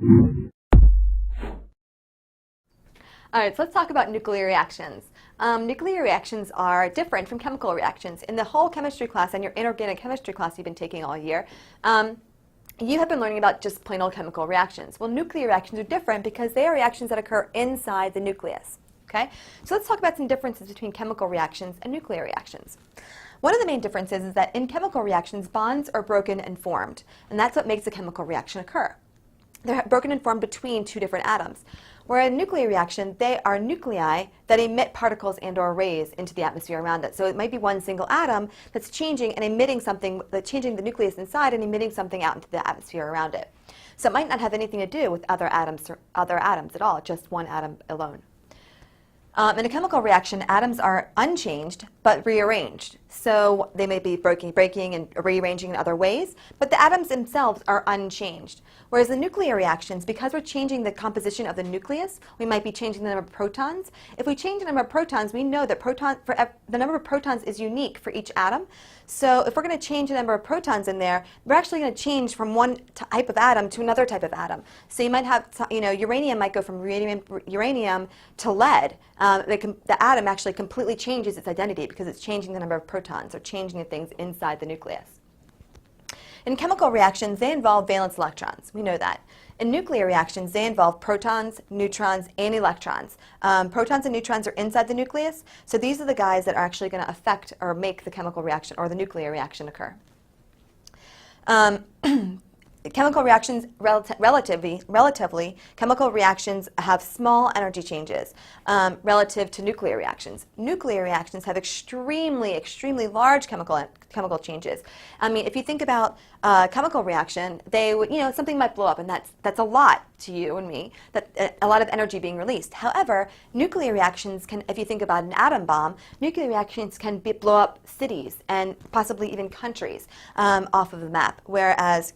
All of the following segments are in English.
All right, so let's talk about nuclear reactions. Nuclear reactions are different from chemical reactions. In the whole chemistry class and your inorganic chemistry class you've been taking all year, you have been learning about just plain old chemical reactions. Well, nuclear reactions are different because they are reactions that occur inside the nucleus. Okay? So let's talk about some differences between chemical reactions and nuclear reactions. One of the main differences is that in chemical reactions, bonds are broken and formed, and that's what makes a chemical reaction occur. They're broken and formed between two different atoms. Where in a nuclear reaction, they are nuclei that emit particles and or rays into the atmosphere around it. So it might be one single atom that's changing and emitting something, changing the nucleus inside and emitting something out into the atmosphere around it. So it might not have anything to do with other atoms at all, just one atom alone. In a chemical reaction, atoms are unchanged but rearranged. So they may be breaking and rearranging in other ways, but the atoms themselves are unchanged. Whereas in nuclear reactions, because we're changing the composition of the nucleus, we might be changing the number of protons. If we change the number of protons, we know that the number of protons is unique for each atom. So if we're going to change the number of protons in there, we're actually going to change from one type of atom to another type of atom. So you might have, uranium might go from uranium to lead. The atom actually completely changes its identity because it's changing the number of protons or changing the things inside the nucleus. In chemical reactions, they involve valence electrons. We know that. In nuclear reactions, they involve protons, neutrons, and electrons. Protons and neutrons are inside the nucleus, so these are the guys that are actually going to affect or make the chemical reaction or the nuclear reaction occur. Chemical reactions, relatively, chemical reactions have small energy changes relative to nuclear reactions. Nuclear reactions have extremely large chemical changes. I mean, if you think about a chemical reaction, they would, something might blow up, and that's a lot to you and me, a lot of energy being released. However, nuclear reactions can, if you think about an atom bomb, nuclear reactions can blow up cities and possibly even countries off of the map, whereas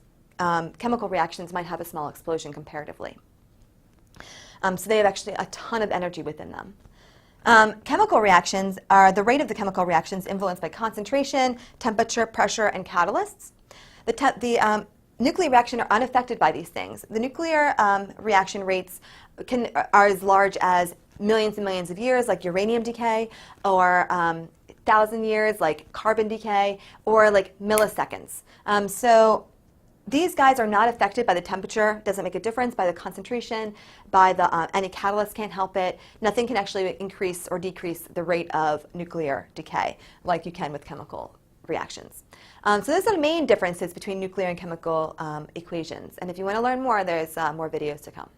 chemical reactions might have a small explosion comparatively. So they have actually a ton of energy within them. Chemical reactions are the rate of the chemical reactions influenced by concentration, temperature, pressure, and catalysts. The nuclear reactions are unaffected by these things. The nuclear reaction rates are as large as millions and millions of years, like uranium decay, or 1,000 years, like carbon decay, or like milliseconds. So these guys are not affected by the temperature, doesn't make a difference, by the concentration, by any catalyst can't help it. Nothing can actually increase or decrease the rate of nuclear decay like you can with chemical reactions. So those are the main differences between nuclear and chemical equations. And if you want to learn more, there's more videos to come.